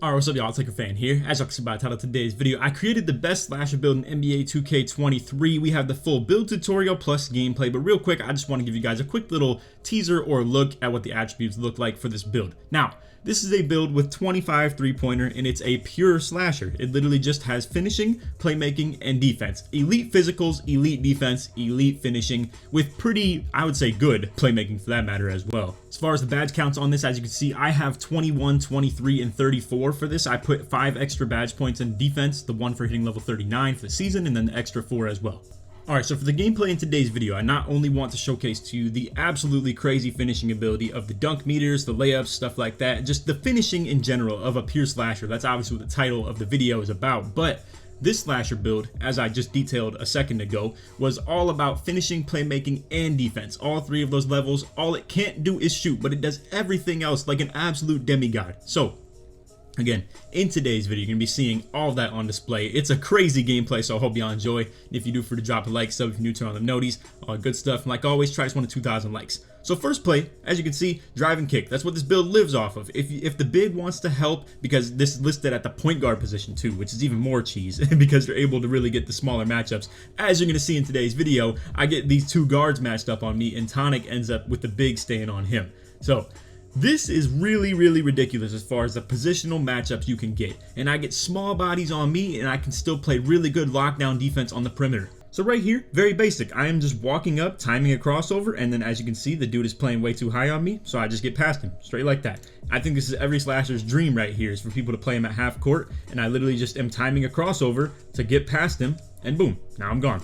Alright, what's up y'all, LakerFan here. As y'all can see by the title of today's video, I created the best slasher build in NBA 2K23. We have the full build tutorial plus gameplay, but real quick, I just want to give you guys a quick little teaser or look at what the attributes look like for this build. Now, this is a build with 25 three-pointer and it's a pure slasher. It literally just has finishing, playmaking, and defense. Elite physicals, elite defense, elite finishing, with pretty, I would say, good playmaking for that matter as well. As far as the badge counts on this, as you can see, I have 21, 23, and 34 for this. I put 5 extra badge points in defense, the 1 for hitting level 39 for the season, and then the extra 4 as well. Alright, so for the gameplay in today's video, I not only want to showcase to you the absolutely crazy finishing ability of the dunk meters, the layups, stuff like that, just the finishing in general of a pure slasher. That's obviously what the title of the video is about, but this slasher build, as I just detailed a second ago, was all about finishing, playmaking, and defense. All 3 of those levels. All it can't do is shoot, but it does everything else like an absolute demigod. So, again, in today's video, you're going to be seeing all of that on display. It's a crazy gameplay, so I hope y'all enjoy. And if you do, for to drop a like, sub if you're new, turn on the noties, all good stuff. And like always, try this one to 2,000 likes. So first play, as you can see, drive and kick. That's what this build lives off of. If the big wants to help, because this is listed at the point guard position too, which is even more cheese because they're able to really get the smaller matchups. As you're going to see in today's video, I get these 2 guards matched up on me, and Tonic ends up with the big staying on him. So this is really ridiculous as far as the positional matchups you can get. And I get small bodies on me, and I can still play really good lockdown defense on the perimeter. So right here, very basic. I am just walking up, timing a crossover, and then as you can see, the dude is playing way too high on me, so I just get past him, straight like that. I think this is every slasher's dream right here, is for people to play him at half court, and I literally just am timing a crossover to get past him, and boom, now I'm gone.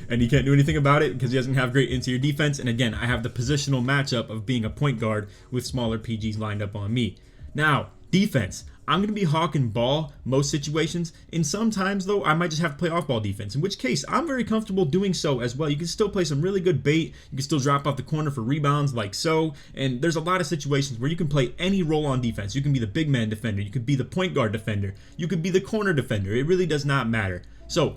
And he can't do anything about it because he doesn't have great interior defense, and again, I have the positional matchup of being a point guard with smaller PGs lined up on me. Now, defense. I'm going to be hawking ball most situations, and sometimes though I might just have to play off-ball defense, in which case I'm very comfortable doing so as well. You can still play some really good bait, you can still drop off the corner for rebounds like so, and there's a lot of situations where you can play any role on defense. You can be the big man defender, you could be the point guard defender, you could be the corner defender. It really does not matter. So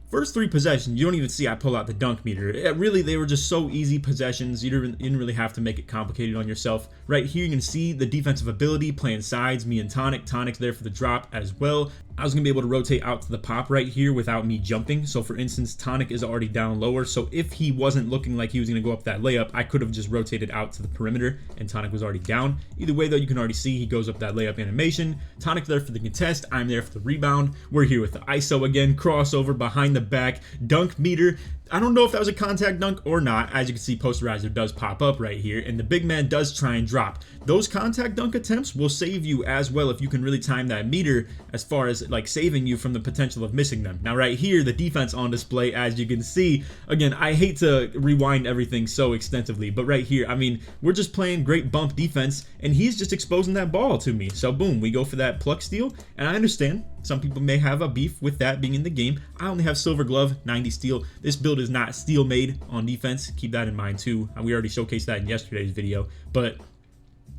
first 3 possessions, you don't even see I pull out the dunk meter. Really, they were just so easy possessions. You didn't really have to make it complicated on yourself. Right here, you can see the defensive ability, playing sides, me and Tonic. Tonic's there for the drop as well. I was going to be able to rotate out to the pop right here without me jumping. So for instance, Tonic is already down lower. So if he wasn't looking like he was going to go up that layup, I could have just rotated out to the perimeter and Tonic was already down. Either way though, you can already see he goes up that layup animation. Tonic's there for the contest. I'm there for the rebound. We're here with the ISO again, crossover behind the back, dunk meter. I don't know if that was a contact dunk or not. As you can see, posterizer does pop up right here, and the big man does try and drop. Those contact dunk attempts will save you as well if you can really time that meter, as far as like saving you from the potential of missing them. Now right here, the defense on display, as you can see, again, I hate to rewind everything so extensively, but right here, I mean, we're just playing great bump defense, and he's just exposing that ball to me. So boom, we go for that pluck steal, and I understand some people may have a beef with that being in the game. I only have silver glove, 90 steal. This build is not steal made on defense. Keep that in mind too. We already showcased that in yesterday's video, but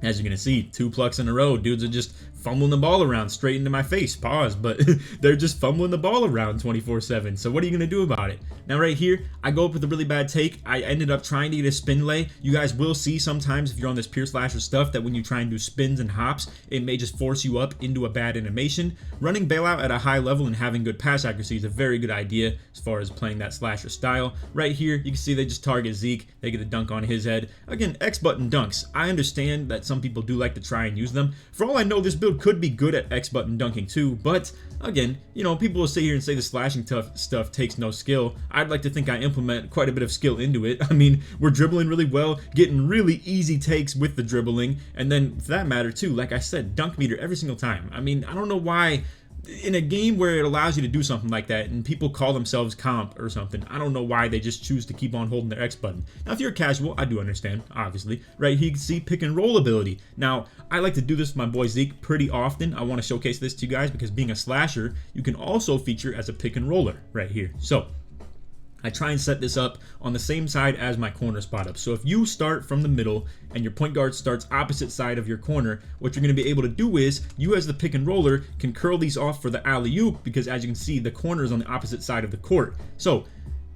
as you're gonna see, 2 plucks in a row. Dudes are just fumbling the ball around straight into my face. Pause, but they're just fumbling the ball around 24/7. So what are you gonna do about it? Now right here, I go up with a really bad take. I ended up trying to get a spin lay. You guys will see sometimes if you're on this pure slasher stuff that when you try and do spins and hops, it may just force you up into a bad animation. Running bailout at a high level and having good pass accuracy is a very good idea as far as playing that slasher style. Right here, you can see they just target Zeke. They get a dunk on his head. Again, X button dunks. I understand that some people do like to try and use them. For all I know, this build could be good at X button dunking too, but again, you know, people will sit here and say the slashing stuff takes no skill. I'd like to think I implement quite a bit of skill into it. I mean, we're dribbling really well, getting really easy takes with the dribbling, and then for that matter too, like I said, dunk meter every single time. I mean, I don't know why in a game where it allows you to do something like that and people call themselves comp or something, I don't know why they just choose to keep on holding their X button. Now if you're casual, I do understand, obviously. Right here you can see pick and roll ability. Now I like to do this with my boy Zeke pretty often. I want to showcase this to you guys because being a slasher, you can also feature as a pick and roller right here. So I try and set this up on the same side as my corner spot up. So if you start from the middle and your point guard starts opposite side of your corner, what you're going to be able to do is you as the pick and roller can curl these off for the alley-oop because as you can see, the corner is on the opposite side of the court. So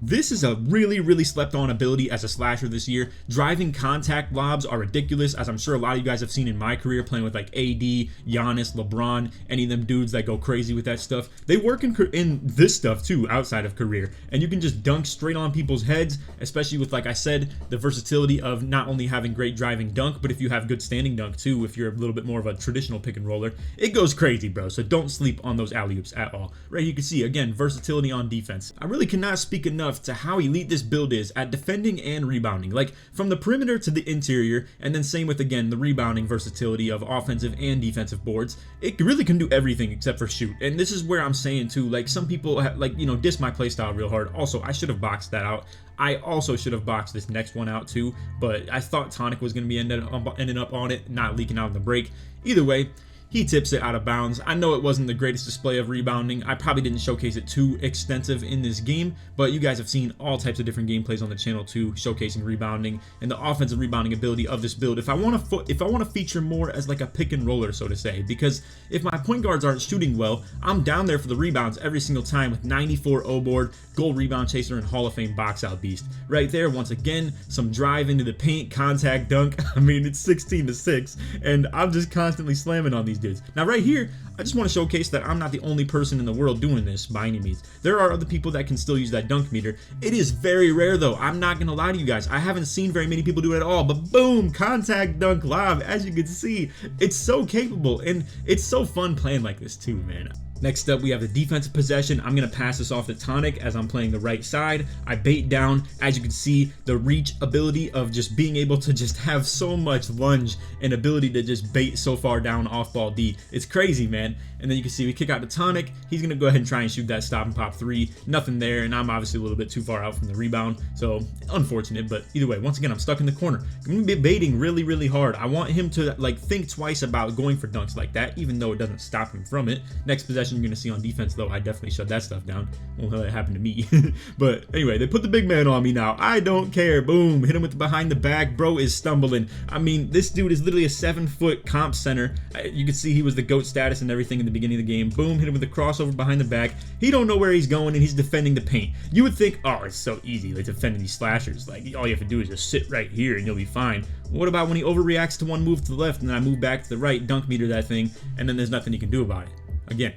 This is a really slept on ability as a slasher this year. Driving contact lobs are ridiculous, as I'm sure a lot of you guys have seen in my career playing with like AD, Giannis, LeBron, any of them dudes that go crazy with that stuff. They work in this stuff too outside of career, and you can just dunk straight on people's heads, especially with, like I said, the versatility of not only having great driving dunk, but if you have good standing dunk too, if you're a little bit more of a traditional pick and roller, it goes crazy, bro. So don't sleep on those alley-oops at all. Right, you can see again versatility on defense. I really cannot speak enough to how elite this build is at defending and rebounding, like from the perimeter to the interior, and then same with again the rebounding versatility of offensive and defensive boards. It really can do everything except for shoot, and this is where I'm saying too, like some people have, like, you know, diss my playstyle real hard. Also, I should have boxed that out. I also should have boxed this next one out too, but I thought Tonic was going to be ending up on it, not leaking out in the break. Either way, he tips it out of bounds. I know it wasn't the greatest display of rebounding. I probably didn't showcase it too extensive in this game, but you guys have seen all types of different gameplays on the channel too, showcasing rebounding and the offensive rebounding ability of this build. If I want to feature more as like a pick and roller, so to say, because if my point guards aren't shooting well, I'm down there for the rebounds every single time with 94 O board, goal rebound chaser, and Hall of Fame box out beast. Right there, once again, some drive into the paint, contact dunk. I mean, it's 16-6, and I'm just constantly slamming on these dudes. Now right here, I just want to showcase that I'm not the only person in the world doing this by any means. There are other people that can still use that dunk meter. It is very rare though. I'm not going to lie to you guys. I haven't seen very many people do it at all, but boom, contact dunk live. As you can see, it's so capable, and it's so fun playing like this too, man. Next up, we have the defensive possession. I'm going to pass this off to Tonic as I'm playing the right side. I bait down. As you can see, the reach ability of just being able to just have so much lunge and ability to just bait so far down off ball D. It's crazy, man. And then you can see we kick out to Tonic. He's going to go ahead and try and shoot that stop and pop three. Nothing there, and I'm obviously a little bit too far out from the rebound. So unfortunate, but either way, once again, I'm stuck in the corner. I'm going to be baiting really hard. I want him to like think twice about going for dunks like that, even though it doesn't stop him from it. Next possession, you're going to see on defense, though, I definitely shut that stuff down. Well, it happened to me. But anyway, they put the big man on me now. I don't care. Boom. Hit him with the behind the back. Bro is stumbling. I mean, this dude is literally a 7-foot comp center. You can see he was the GOAT status and everything in the beginning of the game. Boom. Hit him with the crossover behind the back. He don't know where he's going, and he's defending the paint. You would think, oh, it's so easy, like defending these slashers. Like, all you have to do is just sit right here and you'll be fine. What about when he overreacts to one move to the left and then I move back to the right, dunk meter that thing, and then there's nothing you can do about it? Again,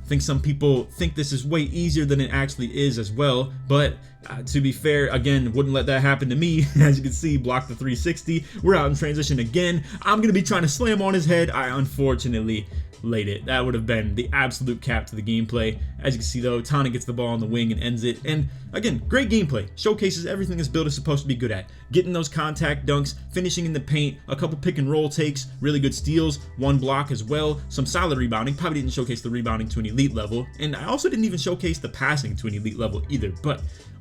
I think some people think this is way easier than it actually is as well, but to be fair, again, wouldn't let that happen to me. As you can see, block the 360. We're out in transition again. I'm going to be trying to slam on his head. I unfortunately laid it. That would have been the absolute cap to the gameplay. As you can see though, Tonic gets the ball on the wing and ends it. And again, great gameplay. Showcases everything this build is supposed to be good at. Getting those contact dunks, finishing in the paint, a couple pick and roll takes, really good steals, one block as well, some solid rebounding. Probably didn't showcase the rebounding to an elite level. And I also didn't even showcase the passing to an elite level either. But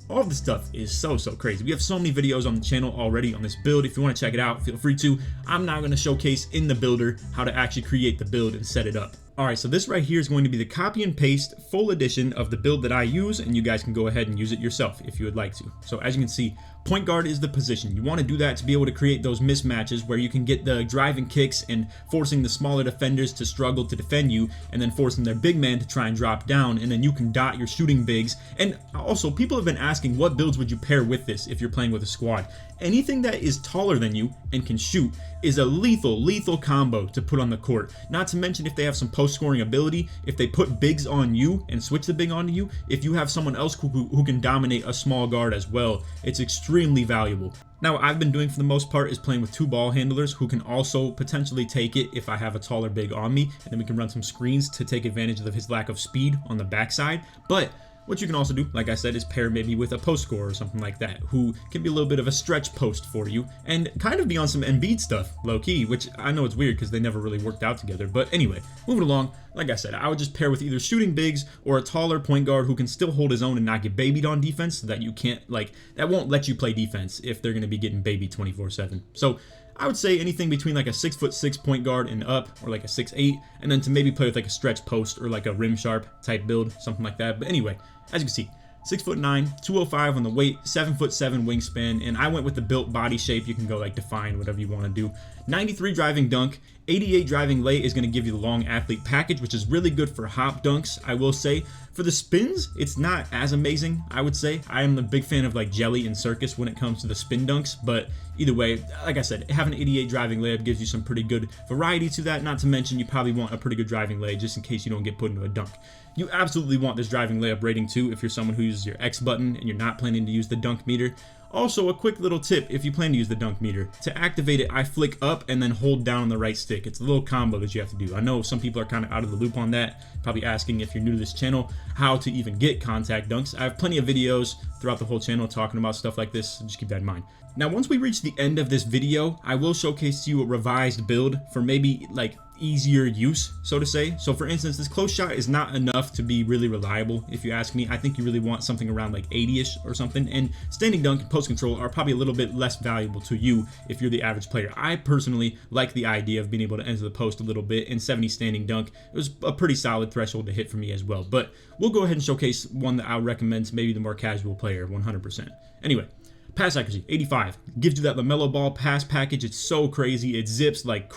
all of this stuff is so crazy. We have so many videos on the channel already on this build. If you want to check it out, feel free to. I'm now going to showcase in the builder how to actually create the build and set it up. Alright, so this right here is going to be the copy and paste full edition of the build that I use, and you guys can go ahead and use it yourself if you would like to. So as you can see, point guard is the position. You want to do that to be able to create those mismatches where you can get the driving kicks and forcing the smaller defenders to struggle to defend you, and then forcing their big man to try and drop down, and then you can dot your shooting bigs. And also, people have been asking what builds would you pair with this if you're playing with a squad. Anything that is taller than you and can shoot is a lethal combo to put on the court. Not to mention if they have some post-scoring ability, if they put bigs on you and switch the big onto you, if you have someone else who can dominate a small guard as well, it's extremely valuable. Now, what I've been doing for the most part is playing with two ball handlers who can also potentially take it if I have a taller big on me, and then we can run some screens to take advantage of his lack of speed on the backside. But what you can also do, like I said, is pair maybe with a post scorer or something like that, who can be a little bit of a stretch post for you and kind of be on some Embiid stuff, low key, which I know it's weird because they never really worked out together. But anyway, moving along, like I said, I would just pair with either shooting bigs or a taller point guard who can still hold his own and not get babied on defense, so that you can't, like, that won't let you play defense if they're going to be getting babied 24/7. So I would say anything between like a 6'6" point guard and up, or like a 6'8", and then to maybe play with like a stretch post or like a rim sharp type build, something like that. But anyway, as you can see, 6'9", 205 on the weight, 7'7" wingspan, and I went with the built body shape. You can go like define whatever you want to do. 93 driving dunk, 88 driving lay is going to give you the long athlete package, which is really good for hop dunks, I will say. For the spins, it's not as amazing, I would say. I am a big fan of like Jelly and Circus when it comes to the spin dunks, but either way, like I said, having an 88 driving layup gives you some pretty good variety to that. Not to mention, you probably want a pretty good driving lay just in case you don't get put into a dunk. You absolutely want this driving layup rating too if you're someone who uses your X button and you're not planning to use the dunk meter. Also, a quick little tip if you plan to use the dunk meter. To activate it, I flick up and then hold down on the right stick. It's a little combo that you have to do. I know some people are kind of out of the loop on that, probably asking if you're new to this channel how to even get contact dunks. I have plenty of videos throughout the whole channel talking about stuff like this, so just keep that in mind. Now, once we reach the end of this video, I will showcase to you a revised build for maybe like easier use, so to say. So for instance, this close shot is not enough to be really reliable, if you ask me. I think you really want something around like 80-ish or something, and standing dunk and post control are probably a little bit less valuable to you if you're the average player. I personally like the idea of being able to enter the post a little bit, and 70 standing dunk, it was a pretty solid threshold to hit for me as well. But we'll go ahead and showcase one that I would recommend to maybe the more casual player, 100%. Anyway, pass accuracy, 85. Gives you that LaMelo Ball pass package. It's so crazy. It zips like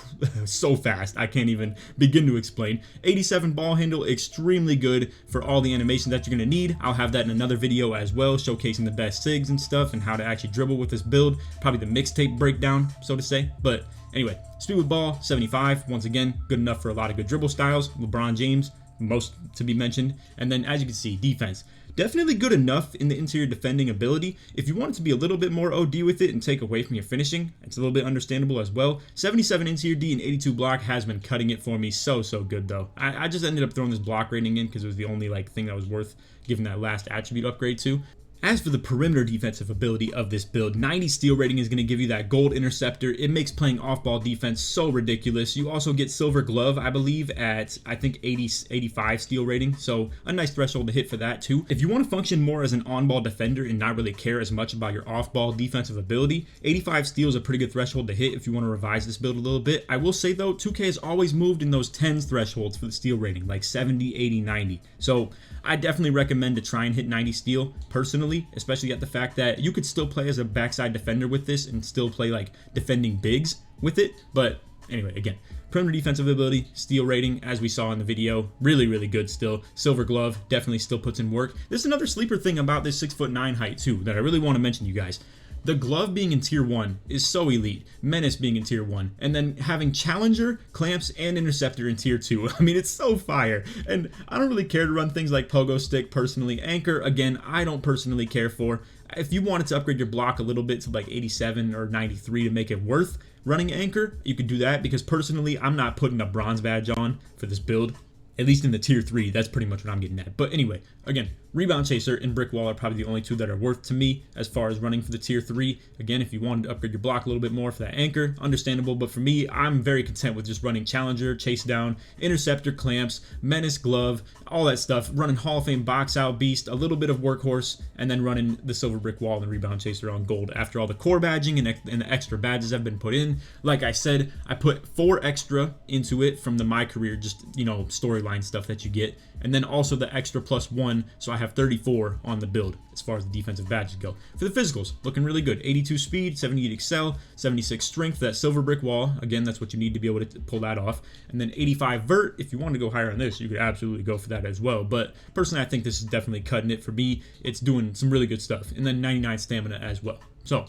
so fast. I can't even begin to explain. 87 ball handle, extremely good for all the animations that you're going to need. I'll have that in another video as well, showcasing the best SIGs and stuff and how to actually dribble with this build. Probably the mixtape breakdown, so to say. But anyway, speed with ball, 75. Once again, good enough for a lot of good dribble styles. LeBron James, most to be mentioned. And then as you can see, defense. Definitely good enough in the interior defending ability. If you want it to be a little bit more OD with it and take away from your finishing, it's a little bit understandable as well. 77 interior D and 82 block has been cutting it for me so good though. I just ended up throwing this block rating in because it was the only like thing that was worth giving that last attribute upgrade to. As for the perimeter defensive ability of this build, 90 steal rating is going to give you that gold interceptor. It makes playing off-ball defense so ridiculous. You also get silver glove, I believe, at I think 85 steal rating, so a nice threshold to hit for that too. If you want to function more as an on-ball defender and not really care as much about your off-ball defensive ability, 85 steal is a pretty good threshold to hit if you want to revise this build a little bit. I will say though, 2K has always moved in those 10s thresholds for the steal rating, like 70, 80, 90. So I definitely recommend to try and hit 90 steal personally, especially at the fact that you could still play as a backside defender with this and still play like defending bigs with it. But anyway, again, perimeter defensive ability, steal rating, as we saw in the video, really good still. Silver glove definitely still puts in work. There's another sleeper thing about this 6'9" height too that I really want to mention to you guys. The glove being in tier 1 is so elite. Menace being in tier 1. And then having Challenger, Clamps, and Interceptor in tier 2. I mean, it's so fire. And I don't really care to run things like Pogo Stick personally. Anchor, again, I don't personally care for. If you wanted to upgrade your block a little bit to like 87 or 93 to make it worth running Anchor, you could do that, because personally, I'm not putting a bronze badge on for this build. At least in the tier 3, that's pretty much what I'm getting at. But anyway, again, Rebound Chaser and Brick Wall are probably the only two that are worth to me as far as running for the tier 3. Again, if you wanted to upgrade your block a little bit more for that anchor, understandable. But for me, I'm very content with just running Challenger, Chase Down, Interceptor, Clamps, Menace, Glove, all that stuff. Running Hall of Fame Box Out Beast, a little bit of Workhorse, and then running the Silver Brick Wall and Rebound Chaser on Gold after all the core badging and the extra badges have been put in. Like I said, I put 4 extra into it from the My Career, just, you know, storyline stuff that you get, and then also the extra +1, so I have 34 on the build as far as the defensive badges go. For the physicals, looking really good. 82 speed, 78 excel, 76 strength, that Silver Brick Wall, again, that's what you need to be able to pull that off, and then 85 vert. If you want to go higher on this, you could absolutely go for that as well, but personally, I think this is definitely cutting it for me. It's doing some really good stuff, and then 99 stamina as well. So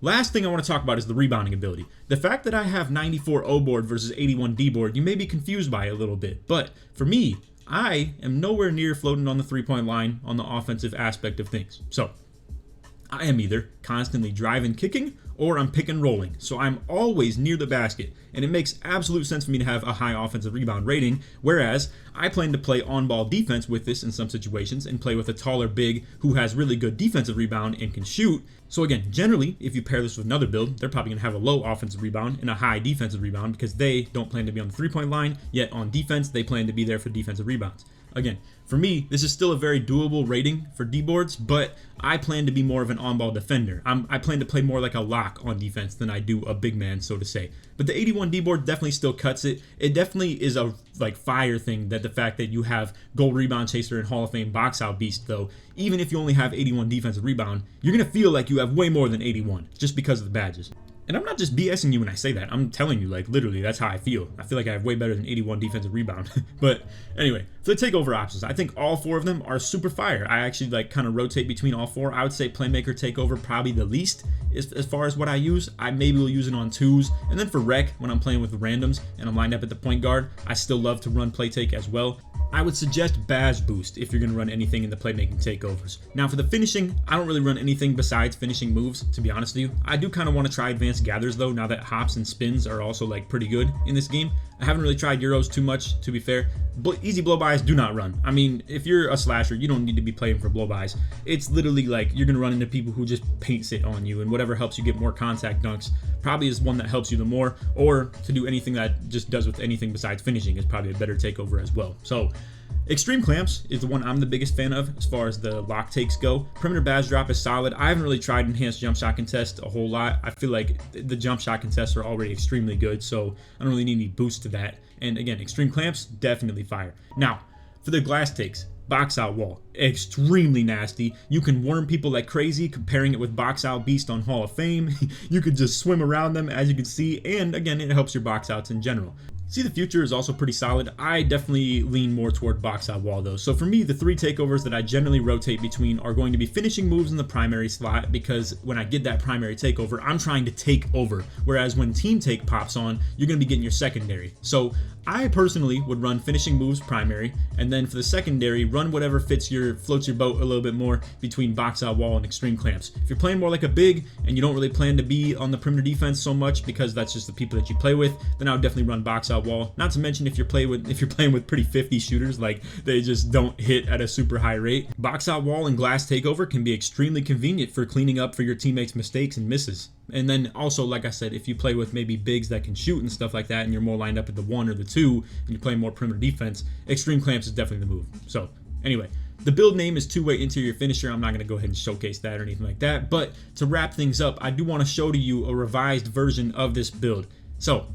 last thing I want to talk about is the rebounding ability. The fact that I have 94 O board versus 81 D board, you may be confused by it a little bit, but for me, I am nowhere near floating on the three-point line on the offensive aspect of things. So I am either constantly driving, kicking, or I'm pick and rolling. So I'm always near the basket, and it makes absolute sense for me to have a high offensive rebound rating, whereas I plan to play on-ball defense with this in some situations and play with a taller big who has really good defensive rebound and can shoot. So again, generally, if you pair this with another build, they're probably going to have a low offensive rebound and a high defensive rebound because they don't plan to be on the three-point line, yet on defense, they plan to be there for defensive rebounds. Again, for me, this is still a very doable rating for D-boards, but I plan to be more of an on-ball defender. I plan to play more like a lock on defense than I do a big man, so to say. But the 81 D-board definitely still cuts it. It definitely is a like fire thing, that the fact that you have Gold Rebound Chaser and Hall of Fame Box Out Beast, though, even if you only have 81 defensive rebound, you're going to feel like you have way more than 81 just because of the badges. And I'm not just BSing you when I say that. I'm telling you, like, literally, that's how I feel. I feel like I have way better than 81 defensive rebound. But anyway, for the takeover options, I think all 4 of them are super fire. I actually, like, kind of rotate between all 4. I would say Playmaker Takeover probably the least as far as what I use. I maybe will use it on 2s. And then for Rec, when I'm playing with randoms and I'm lined up at the point guard, I still love to run Play Take as well. I would suggest Badge Boost if you're going to run anything in the playmaking takeovers. Now for the finishing, I don't really run anything besides finishing moves, to be honest with you. I do kind of want to try advanced gathers though, now that hops and spins are also like pretty good in this game. I haven't really tried Euros too much, to be fair, but easy blow-bys do not run. I mean, if you're a slasher, you don't need to be playing for blow-bys. It's literally like you're going to run into people who just paint sit on you, and whatever helps you get more contact dunks probably is one that helps you the more, or to do anything that just does with anything besides finishing is probably a better takeover as well. So Extreme Clamps is the one I'm the biggest fan of as far as the lock takes go. Perimeter Badge Drop is solid. I haven't really tried Enhanced Jump Shot Contest a whole lot. I feel like the jump shot contests are already extremely good, so I don't really need any boost to that. And again, Extreme Clamps, definitely fire. Now, for the glass takes, Box Out Wall, extremely nasty. You can worm people like crazy, comparing it with Box Out Beast on Hall of Fame. You could just swim around them, as you can see, and again, it helps your box outs in general. See, the future is also pretty solid. I definitely lean more toward Box Out Wall though. So for me, the 3 takeovers that I generally rotate between are going to be finishing moves in the primary slot, because when I get that primary takeover, I'm trying to take over. Whereas when team take pops on, you're going to be getting your secondary. So I personally would run finishing moves primary, and then for the secondary, run whatever floats your boat a little bit more between Box Out Wall and Extreme Clamps. If you're playing more like a big and you don't really plan to be on the perimeter defense so much because that's just the people that you play with, then I would definitely run Box Out Wall. Not to mention if you're playing with pretty 50 shooters, like they just don't hit at a super high rate, Box Out Wall and Glass Takeover can be extremely convenient for cleaning up for your teammates' mistakes and misses. And then also, like I said, if you play with maybe bigs that can shoot and stuff like that, and you're more lined up at the 1 or the 2, and you're playing more perimeter defense, Extreme Clamps is definitely the move. So anyway, the build name is two-way interior finisher. I'm not going to go ahead and showcase that or anything like that. But to wrap things up, I do want to show to you a revised version of this build. So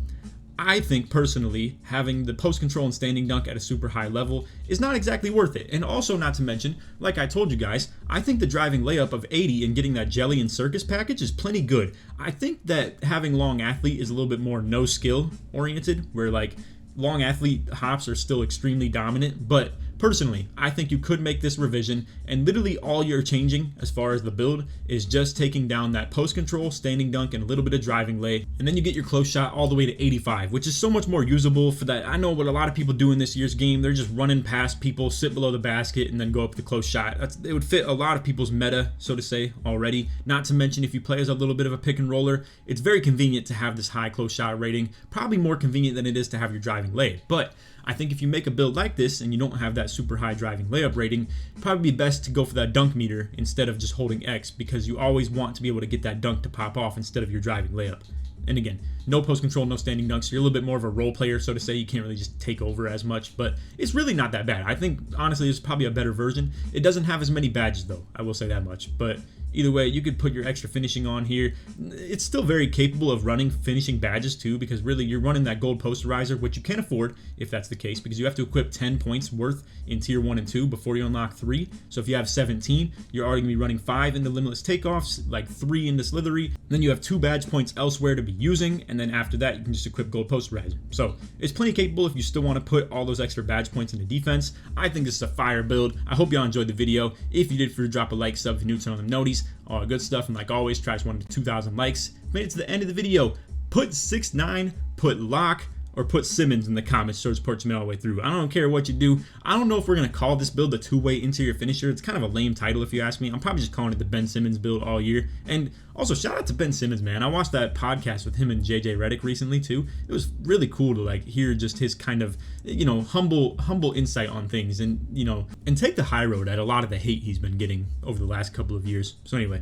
I think personally having the post control and standing dunk at a super high level is not exactly worth it. And also, not to mention, like I told you guys, I think the driving layup of 80 and getting that jelly and circus package is plenty good. I think that having long athlete is a little bit more no skill oriented, where like long athlete hops are still extremely dominant, but personally, I think you could make this revision, and literally all you're changing as far as the build is just taking down that post control, standing dunk, and a little bit of driving lay, and then you get your close shot all the way to 85, which is so much more usable for that. I know what a lot of people do in this year's game, they're just running past people, sit below the basket, and then go up the close shot. It would fit a lot of people's meta, so to say, already. Not to mention, if you play as a little bit of a pick and roller, it's very convenient to have this high close shot rating, probably more convenient than it is to have your driving lay. But I think if you make a build like this and you don't have that super high driving layup rating, it'd probably be best to go for that dunk meter instead of just holding X, because you always want to be able to get that dunk to pop off instead of your driving layup. And again, no post control, no standing dunks. You're a little bit more of a role player, so to say. You can't really just take over as much, but it's really not that bad. I think, honestly, it's probably a better version. It doesn't have as many badges, though. I will say that much. But either way, you could put your extra finishing on here. It's still very capable of running finishing badges, too, because really, you're running that gold posterizer, which you can't afford if that's the case, because you have to equip 10 points worth in Tier 1 and 2 before you unlock 3. So if you have 17, you're already going to be running 5 into Limitless Takeoffs, like 3 into Slithery. Then you have 2 badge points elsewhere to be using, and then after that, you can just equip Gold Posterizer. So it's plenty capable if you still want to put all those extra badge points into defense. I think this is a fire build. I hope y'all enjoyed the video. If you did, feel free to drop a like, sub if you're new, turn on the noties, all the good stuff, and like always, try to 1 to 2,000 likes. Made it to the end of the video. Put 6'9", put lock, or put Simmons in the comments, so support me all the way through. I don't care what you do. I don't know if we're going to call this build the two-way interior finisher. It's kind of a lame title if you ask me. I'm probably just calling it the Ben Simmons build all year. And also, shout out to Ben Simmons, man. I watched that podcast with him and JJ Redick recently, too. It was really cool to, like, hear just his kind of, you know, humble insight on things, and, you know, and take the high road at a lot of the hate he's been getting over the last couple of years. So anyway,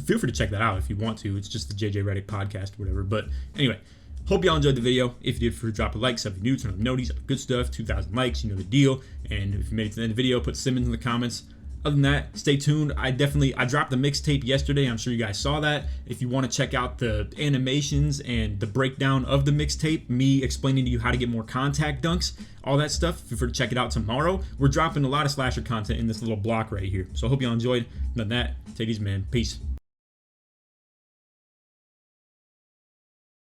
feel free to check that out if you want to. It's just the JJ Redick podcast or whatever. But anyway, hope y'all enjoyed the video. If you did, feel free to drop a like, sub if you're new, turn on the noties, good stuff, 2,000 likes, you know the deal. And if you made it to the end of the video, put Simmons in the comments. Other than that, stay tuned. I dropped the mixtape yesterday. I'm sure you guys saw that. If you want to check out the animations and the breakdown of the mixtape, me explaining to you how to get more contact dunks, all that stuff, feel free to check it out tomorrow. We're dropping a lot of slasher content in this little block right here. So I hope y'all enjoyed. Other than that, take it easy, man. Peace.